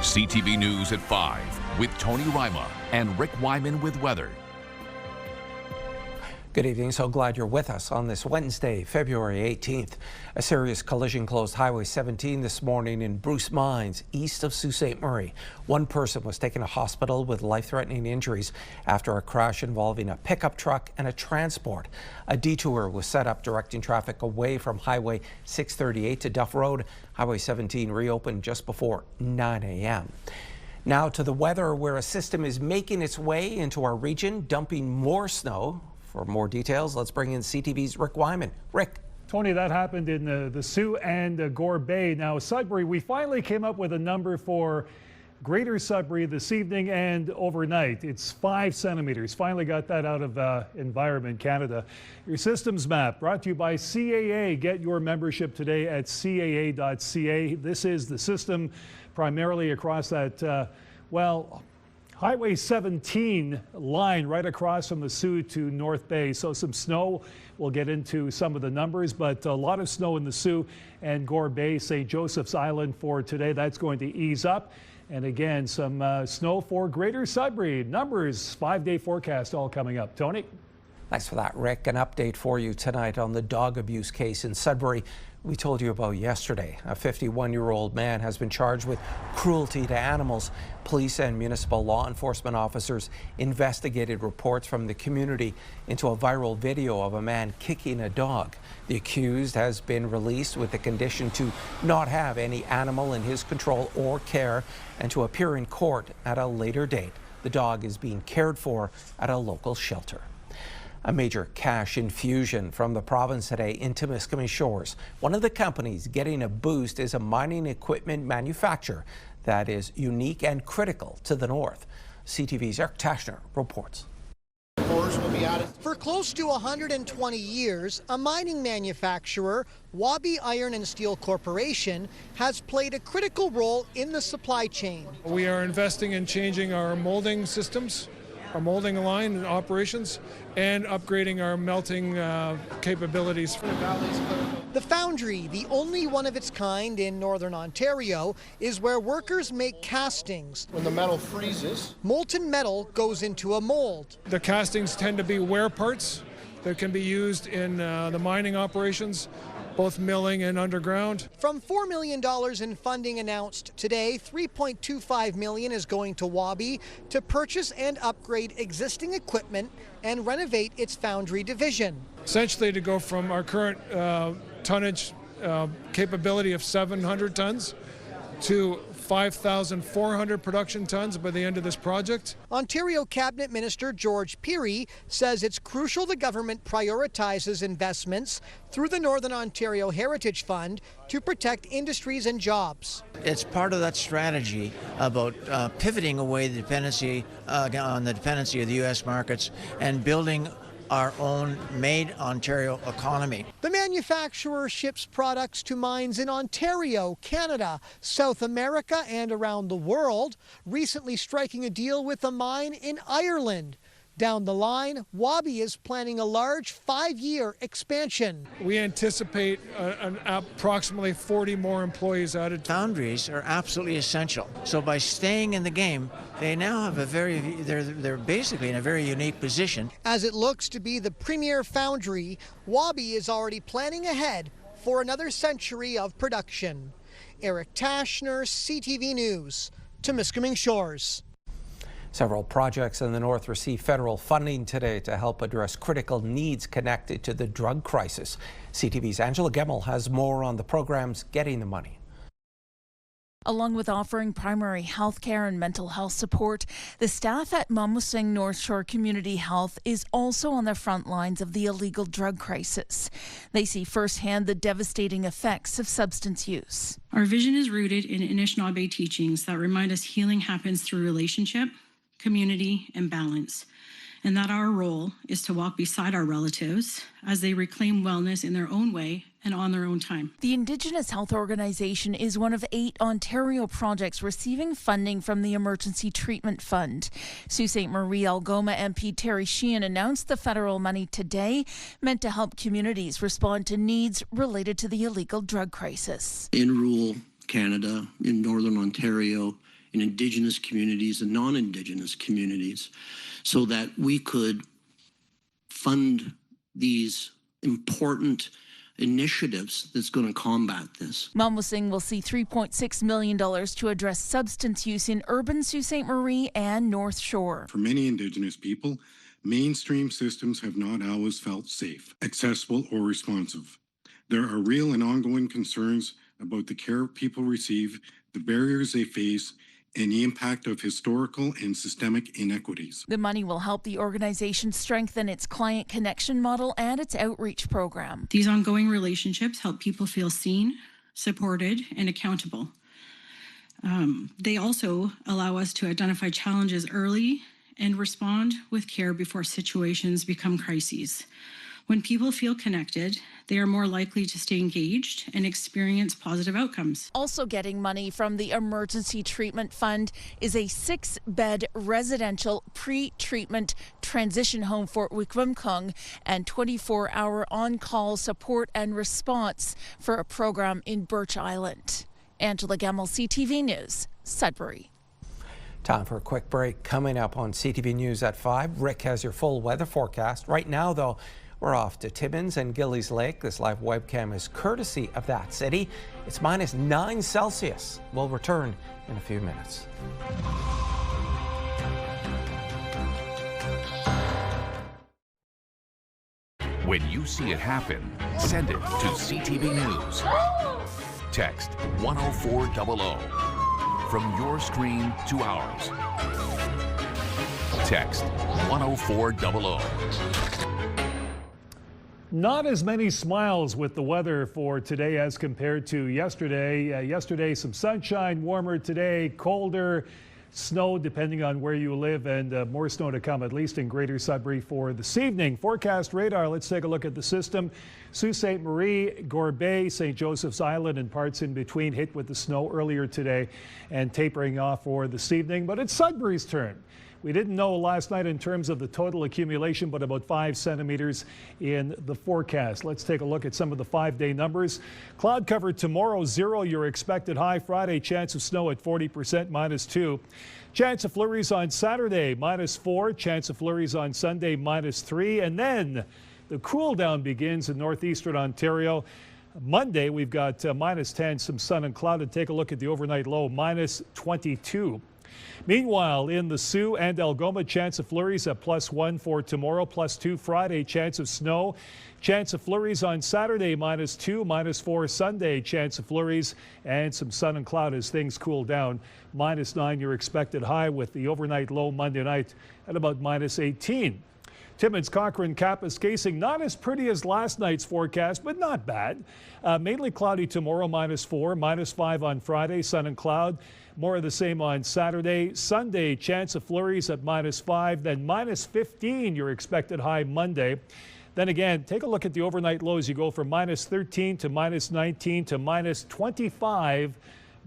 CTV News at 5 with Tony Ryma and Rick Wyman with weather. Good evening. So glad you're with us on this Wednesday, February 18th. A serious collision closed Highway 17 this morning in Bruce Mines, east of Sault Ste. Marie. One person was taken to hospital with life-threatening injuries after a crash involving a pickup truck and a transport. A detour was set up directing traffic away from Highway 638 to Duff Road. Highway 17 reopened just before 9 a.m. Now to the weather, where a system is making its way into our region, dumping more snow. For more details, let's bring in CTV's Rick Wyman. Rick. Tony, that happened in the Sault and Gore Bay. Now, Sudbury, we finally came up with a number for Greater Sudbury this evening and overnight. It's 5 centimeters. Finally got that out of Environment Canada. Your systems map brought to you by CAA. Get your membership today at caa.ca. This is the system primarily across that, Highway 17 line right across from the Sault to North Bay. So some snow. We'll get into some of the numbers, but a lot of snow in the Sault and Gore Bay, St. Joseph's Island for today. That's going to ease up. And again, some snow for Greater Sudbury. Numbers, 5-day forecast all coming up. Tony? Thanks for that, Rick. An update for you tonight on the dog abuse case in Sudbury we told you about yesterday. A 51-year-old man has been charged with cruelty to animals. Police and municipal law enforcement officers investigated reports from the community into a viral video of a man kicking a dog. The accused has been released with the condition to not have any animal in his control or care and to appear in court at a later date. The dog is being cared for at a local shelter. A major cash infusion from the province today into Timmins shores. One of the companies getting a boost is a mining equipment manufacturer that is unique and critical to the north. CTV's Eric Tashner reports. For close to 120 years, a mining manufacturer, Wabi Iron and Steel Corporation, has played a critical role in the supply chain. We are investing in changing our molding systems, our molding line and operations, and upgrading our melting capabilities. The foundry, the only one of its kind in Northern Ontario, is where workers make castings. When the metal freezes, molten metal goes into a mold. The castings tend to be wear parts that can be used in the mining operations, both milling and underground. From $4 million in funding announced today, $3.25 million is going to Wabi to purchase and upgrade existing equipment and renovate its foundry division. Essentially to go from our current tonnage capability of 700 tons to 5,400 production tons by the end of this project. Ontario Cabinet Minister George Pirie says it's crucial the government prioritizes investments through the Northern Ontario Heritage Fund to protect industries and jobs. It's part of that strategy about pivoting away the dependency on the dependency of the U.S. markets and building our own made Ontario economy. The manufacturer ships products to mines in Ontario, Canada, South America, and around the world, recently striking a deal with a mine in Ireland. Down the line, Wabi is planning a large 5-year expansion. We anticipate approximately 40 more employees added. Foundries are absolutely essential. So by staying in the game, they now have they're basically in a very unique position. As it looks to be the premier foundry, Wabi is already planning ahead for another century of production. Eric Tashner, CTV News, Timmins shores. Several projects in the north received federal funding today to help address critical needs connected to the drug crisis. CTV's Angela Gemmell has more on the programs getting the money. Along with offering primary health care and mental health support, the staff at Mamusing North Shore Community Health is also on the front lines of the illegal drug crisis. They see firsthand the devastating effects of substance use. Our vision is rooted in Anishinaabe teachings that remind us healing happens through relationship, community, and balance, and that our role is to walk beside our relatives as they reclaim wellness in their own way and on their own time. The Indigenous Health Organization is one of 8 Ontario projects receiving funding from the Emergency Treatment Fund. Sault Ste. Marie Algoma MP Terry Sheehan announced the federal money today, meant to help communities respond to needs related to the illegal drug crisis. In rural Canada, in Northern Ontario, in Indigenous communities and non-Indigenous communities so that we could fund these important initiatives that's going to combat this. Mamusing will see $3.6 million to address substance use in urban Sault Ste. Marie and North Shore. For many Indigenous people, mainstream systems have not always felt safe, accessible, or responsive. There are real and ongoing concerns about the care people receive, the barriers they face, and the impact of historical and systemic inequities. The money will help the organization strengthen its client connection model and its outreach program. These ongoing relationships help people feel seen, supported, and accountable. They also allow us to identify challenges early and respond with care before situations become crises. When people feel connected, they are more likely to stay engaged and experience positive outcomes. Also getting money from the Emergency Treatment Fund is a 6-bed residential pre-treatment transition home for Wikwemkong and 24-hour on-call support and response for a program in Birch Island. Angela Gemmell, CTV News, Sudbury. Time for a quick break. Coming up on CTV News at 5, Rick has your full weather forecast. Right now, though, we're off to Timmins and Gillies Lake. This live webcam is courtesy of that city. It's -9 Celsius. We'll return in a few minutes. When you see it happen, send it to CTV News. Text 10400 from your screen to ours. Text 10400. Not as many smiles with the weather for today as compared to yesterday. Yesterday, some sunshine, warmer today, colder, snow depending on where you live, and more snow to come, at least in Greater Sudbury for this evening. Forecast radar, let's take a look at the system. Sault Ste. Marie, Gore Bay, St. Joseph's Island, and parts in between hit with the snow earlier today and tapering off for this evening. But it's Sudbury's turn. We didn't know last night in terms of the total accumulation, but about 5 centimeters in the forecast. Let's take a look at some of the 5-day numbers. Cloud cover tomorrow, 0, your expected high. Friday, chance of snow at 40%, -2. Chance of flurries on Saturday, -4. Chance of flurries on Sunday, -3. And then the cool down begins in Northeastern Ontario. Monday, we've got -10, some sun and cloud. And take a look at the overnight low, -22. Meanwhile, in the Sault and Algoma, chance of flurries at +1 for tomorrow, +2 Friday, chance of snow. Chance of flurries on Saturday, -2, -4 Sunday, chance of flurries, and some sun and cloud as things cool down. -9 your expected high, with the overnight low Monday night at about -18. Timmins, Cochrane, Kapuskasing, not as pretty as last night's forecast, but not bad. Mainly cloudy tomorrow, -4, -5 on Friday, sun and cloud. More of the same on Saturday. Sunday, chance of flurries at -5, then -15 your expected high Monday. Then again, take a look at the overnight lows. You go from -13 to -19 to -25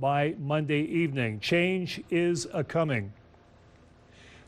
by Monday evening. Change is a-coming.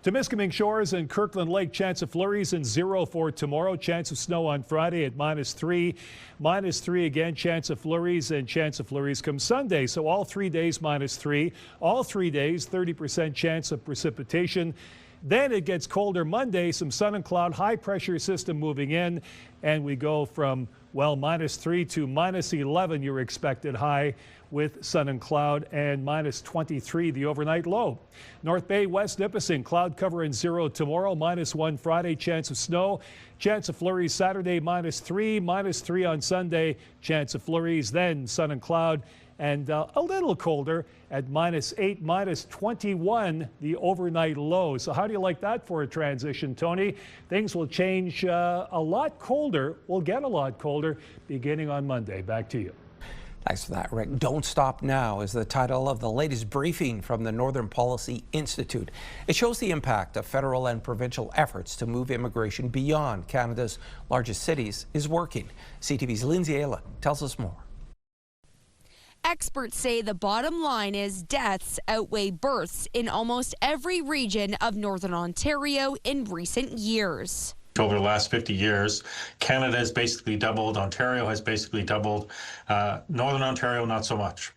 Temiskaming Shores and Kirkland Lake, chance of flurries and 0 for tomorrow. Chance of snow on Friday at -3. -3 again, chance of flurries, and chance of flurries come Sunday. So all 3 days -3. All 3 days, 30% chance of precipitation. Then it gets colder Monday, some sun and cloud, high pressure system moving in, and we go from, well, -3 to -11 your expected high, with sun and cloud, and -23 the overnight low. North Bay, West Nipissing, cloud cover and 0 tomorrow, -1 Friday, chance of snow. Chance of flurries Saturday, -3, -3 on Sunday, chance of flurries, then sun and cloud, and a little colder at -8, -21 the overnight low. So how do you like that for a transition, Tony? Things will change a lot colder. We'll get a lot colder beginning on Monday. Back to you. Thanks for that, Rick. Don't Stop Now is the title of the latest briefing from the Northern Policy Institute. It shows the impact of federal and provincial efforts to move immigration beyond Canada's largest cities is working. CTV's Lindsay Ayla tells us more. Experts say the bottom line is deaths outweigh births in almost every region of Northern Ontario in recent years. Over the last 50 years, Canada has basically doubled, Ontario has basically doubled, Northern Ontario not so much.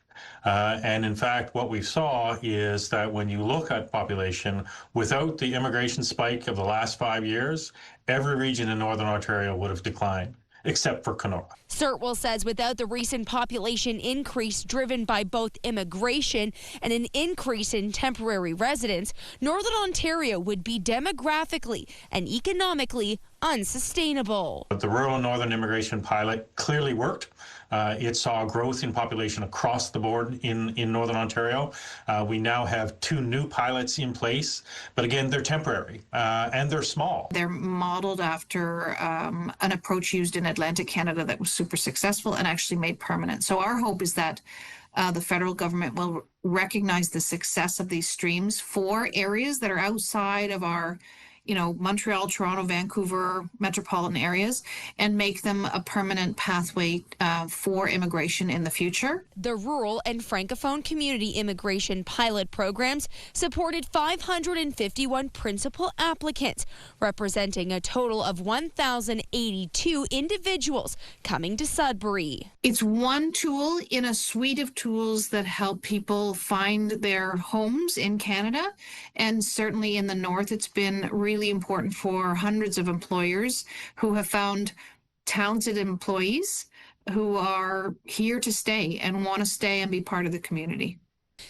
And in fact, what we saw is that when you look at population, without the immigration spike of the last 5 years, every region in Northern Ontario would have declined, except for Kenora. Sirtwell says without the recent population increase driven by both immigration and an increase in temporary residents, Northern Ontario would be demographically and economically unsustainable. The rural northern immigration pilot clearly worked. It saw growth in population across the board in Northern Ontario. We now have 2 new pilots in place, but again, they're temporary and they're small. They're modeled after an approach used in Atlantic Canada that was super successful and actually made permanent. So our hope is that the federal government will recognize the success of these streams for areas that are outside of our Montreal, Toronto, Vancouver metropolitan areas and make them a permanent pathway for immigration in the future. The rural and francophone community immigration pilot programs supported 551 principal applicants, representing a total of 1,082 individuals coming to Sudbury. It's one tool in a suite of tools that help people find their homes in Canada, and certainly in the north it's been really important for hundreds of employers who have found talented employees who are here to stay and want to stay and be part of the community.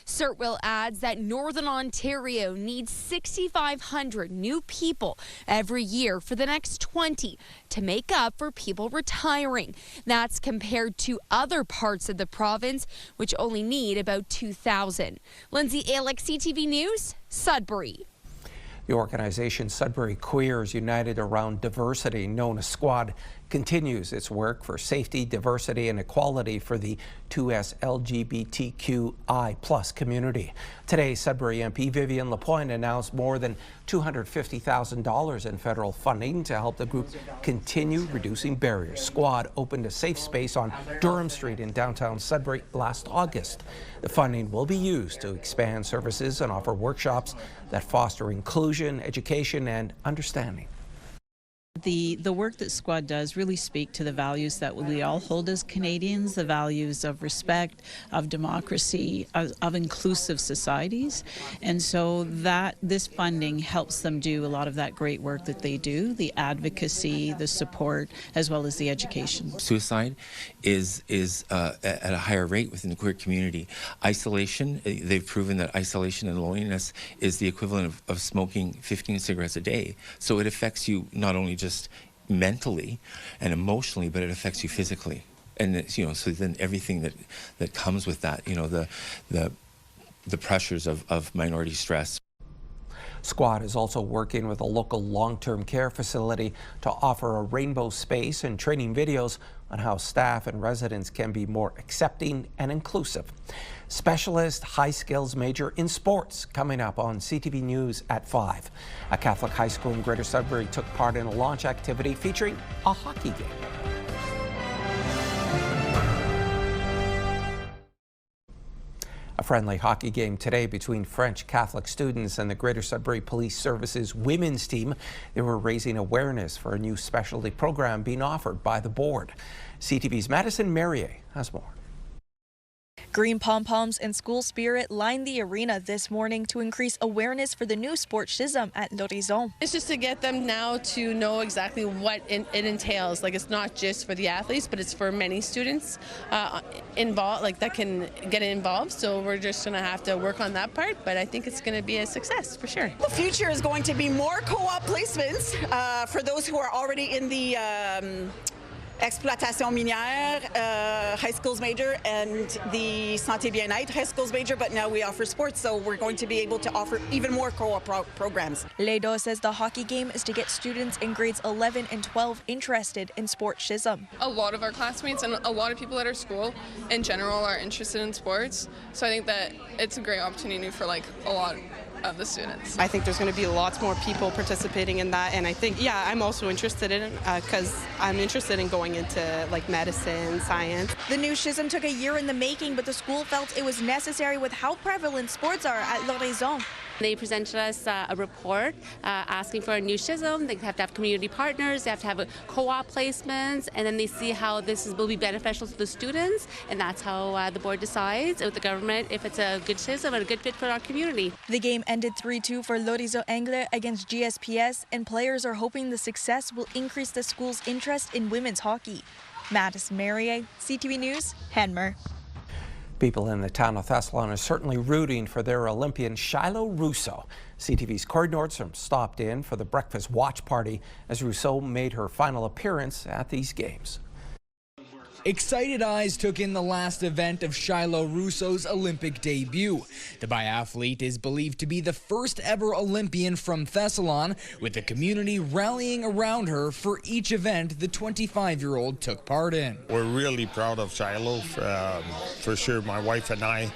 Sirtwell adds that Northern Ontario needs 6,500 new people every year for the next 20 to make up for people retiring. That's compared to other parts of the province, which only need about 2,000. Lindsay Alick, CTV News, Sudbury. The organization Sudbury Queers United Around Diversity, known as SQUAD, continues its work for safety, diversity, and equality for the 2S LGBTQI+ community. Today, Sudbury MP Vivian Lapointe announced more than $250,000 in federal funding to help the group continue reducing barriers. SQUAD opened a safe space on Durham Street in downtown Sudbury last August. The funding will be used to expand services and offer workshops that foster inclusion, education, and understanding. The work that SQUAD does really speak to the values that we all hold as Canadians, the values of respect, of democracy, of inclusive societies. And so that this funding helps them do a lot of that great work that they do, the advocacy, the support, as well as the education. Suicide is at a higher rate within the queer community. Isolation, they've proven that isolation and loneliness is the equivalent of smoking 15 cigarettes a day. So it affects you not only just mentally and emotionally, but it affects you physically. And it's, so then everything that comes with that, the pressures of minority stress. SQUAD is also working with a local long-term care facility to offer a rainbow space and training videos on how staff and residents can be more accepting and inclusive. Specialist high skills major in sports coming up on CTV News at 5. A Catholic high school in Greater Sudbury took part in a launch activity featuring a hockey game. A friendly hockey game today between French Catholic students and the Greater Sudbury Police Services women's team. They were raising awareness for a new specialty program being offered by the board. CTV's Madison Merrier has more. Green pom-poms and school spirit lined the arena this morning to increase awareness for the new sport schism at L'Horizon. It's just to get them now to know exactly what it entails. Like, it's not just for the athletes, but it's for many students involved, like that can get involved. So we're just going to have to work on that part, but I think it's going to be a success for sure. The future is going to be more co-op placements for those who are already in the exploitation minière high schools major and the santé bien-être high schools major, but now we offer sports, so we're going to be able to offer even more co-op programs. Ledo says the hockey game is to get students in grades 11 and 12 interested in sport schism. A lot of our classmates and a lot of people at our school in general are interested in sports, so I think that it's a great opportunity for like a lot of the students. I think there's going to be lots more people participating in that, and I think, yeah, I'm also interested in it because I'm interested in going into like medicine, science. The new schism took a year in the making, but the school felt it was necessary with how prevalent sports are at L'Horizon. They presented us a report asking for a new schism. They have to have community partners, they have to have co-op placements, and then they see how this will be beneficial to the students, and that's how the board decides with the government if it's a good schism and a good fit for our community. The game ended 3-2 for L'Horizon Angle against GSPS, and players are hoping the success will increase the school's interest in women's hockey. Madison Merrier, CTV News, Hanmer. People in the town of Thessalon are certainly rooting for their Olympian Shiloh Russo. CTV's Corey Nordstrom stopped in for the breakfast watch party as Russo made her final appearance at these games. Excited eyes took in the last event of Shiloh Russo's Olympic debut. The biathlete is believed to be the first ever Olympian from Thessalon, with the community rallying around her for each event the 25-year-old took part in. We're really proud of Shiloh, for sure, my wife and I,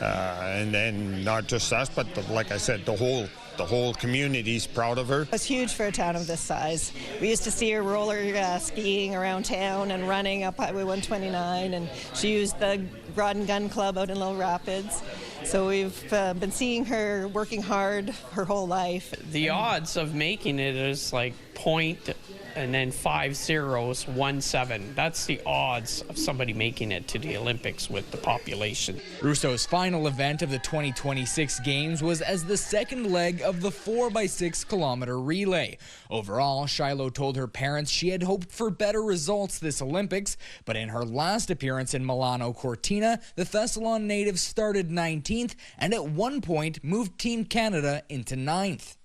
and then not just us, but like I said, the whole community's proud of her. It's huge for a town of this size. We used to see her roller skiing around town and running up Highway 129, and she used the Rod and Gun Club out in Little Rapids. So we've been seeing her working hard her whole life. The odds of making it is like point and then 5 zeros, 1-7. That's the odds of somebody making it to the Olympics with the population. Russo's final event of the 2026 Games was as the second leg of the 4x6 kilometer relay. Overall, Shiloh told her parents she had hoped for better results this Olympics, but in her last appearance in Milano Cortina, the Thessalon native started 19th and at one point moved Team Canada into 9th.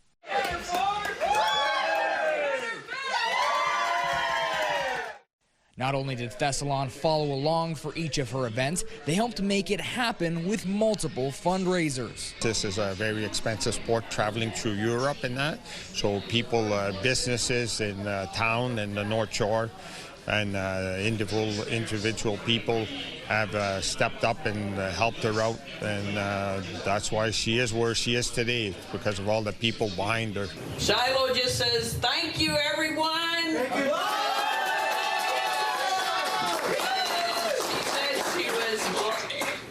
Not only did Thessalon follow along for each of her events, they helped make it happen with multiple fundraisers. This is a very expensive sport, traveling through Europe and that. So people, businesses in town and the North Shore and individual people have stepped up and helped her out. And that's why she is where she is today, because of all the people behind her. Shiloh just says, thank you, everyone. Thank you.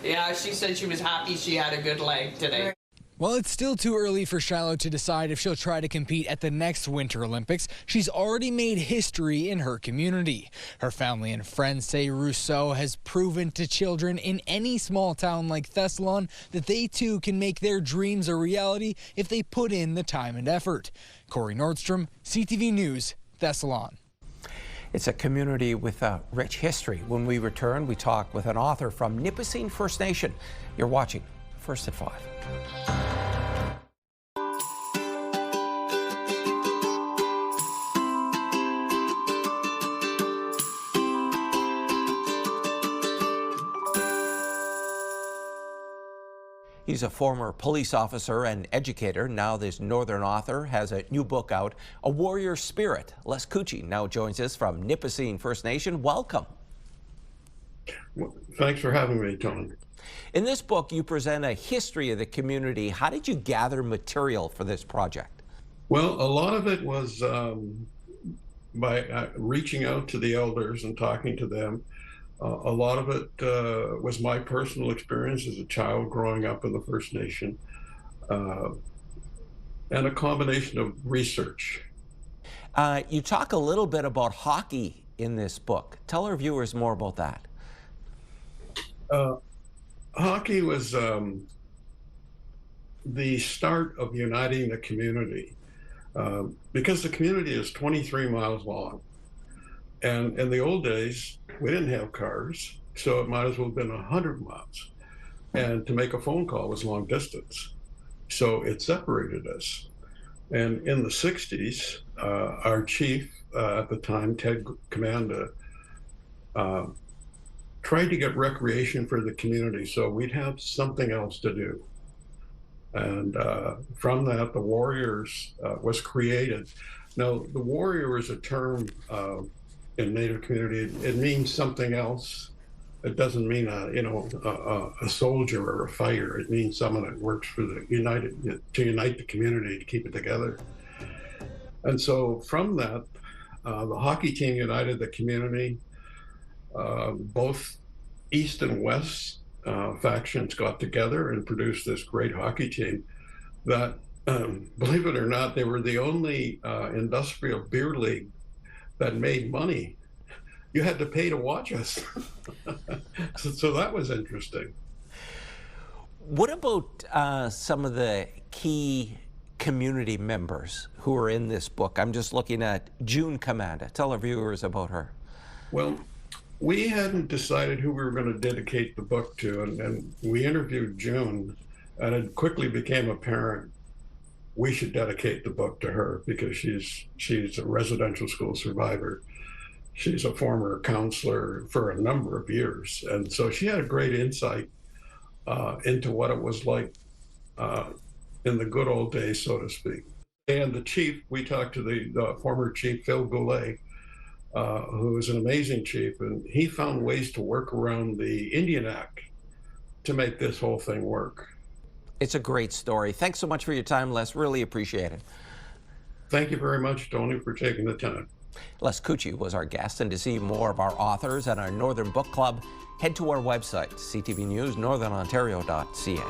Yeah, she said she was happy she had a good leg today. While it's still too early for Shiloh to decide if she'll try to compete at the next Winter Olympics, she's already made history in her community. Her family and friends say Russo has proven to children in any small town like Thessalon that they too can make their dreams a reality if they put in the time and effort. Corey Nordstrom, CTV News, Thessalon. It's a community with a rich history. When we return, we talk with an author from Nipissing First Nation. You're watching First at 5. He's a former police officer and educator. Now this Northern author has a new book out, A Warrior Spirit. Les Cucci now joins us from Nipissing First Nation. Welcome. Well, thanks for having me, Tom. In this book, you present a history of the community. How did you gather material for this project? Well, a lot of it was by reaching out to the elders and talking to them. A lot of it was my personal experience as a child growing up in the First Nation, and a combination of research. You talk a little bit about hockey in this book. Tell our viewers more about that. Hockey was the start of uniting the community, because the community is 23 miles long. And in the old days, we didn't have cars, so it might as well have been 100 miles. And to make a phone call was long distance. So it separated us. And in the 60s, our chief at the time, Ted Commanda, tried to get recreation for the community so we'd have something else to do. And from that, the Warriors was created. Now, the Warrior is a term in Native community. It means something else. It doesn't mean a soldier or a fighter. It means someone that works for to unite the community, to keep it together. And so from that, the hockey team united the community. Both East and West factions got together and produced this great hockey team. that, believe it or not, they were the only industrial beer league that made money. You had to pay to watch us. So that was interesting. What about some of the key community members who are in this book? I'm just looking at June Commanda. Tell our viewers about her. Well, we hadn't decided who we were going to dedicate the book to, and we interviewed June, and it quickly became apparent we should dedicate the book to her because she's a residential school survivor. She's a former counselor for a number of years, and so she had a great insight into what it was like in the good old days, so to speak. And the chief, we talked to the former chief, Phil Goulet, who is an amazing chief, and he found ways to work around the Indian Act to make this whole thing work. It's a great story. Thanks so much for your time, Les. Really appreciate it. Thank you very much, Tony, for taking the time. Les Cucci was our guest, and to see more of our authors and our Northern Book Club, head to our website, CTV News Northern Ontario.ca.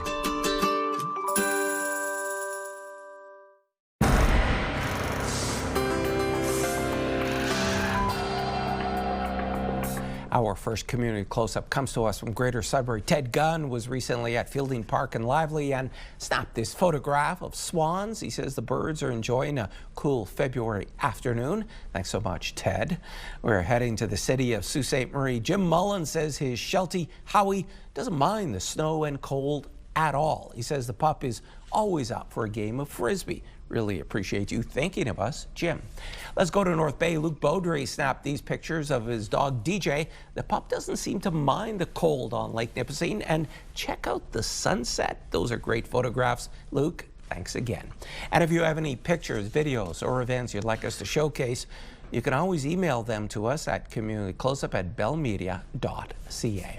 Our first community close-up comes to us from Greater Sudbury. Ted Gunn was recently at Fielding Park and Lively and snapped this photograph of swans. He says the birds are enjoying a cool February afternoon. Thanks so much, Ted. We're heading to the city of Sault Ste. Marie. Jim Mullen says his Sheltie Howie doesn't mind the snow and cold at all. He says the pup is always up for a game of Frisbee. Really appreciate you thinking of us, Jim. Let's go to North Bay. Luke Beaudry snapped these pictures of his dog, DJ. The pup doesn't seem to mind the cold on Lake Nipissing. And check out the sunset. Those are great photographs. Luke, thanks again. And if you have any pictures, videos, or events you'd like us to showcase, you can always email them to us at communitycloseup@bellmedia.ca.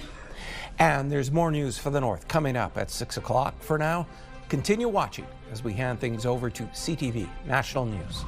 And there's more news for the North coming up at 6 o'clock. For now, continue watching as we hand things over to CTV National News.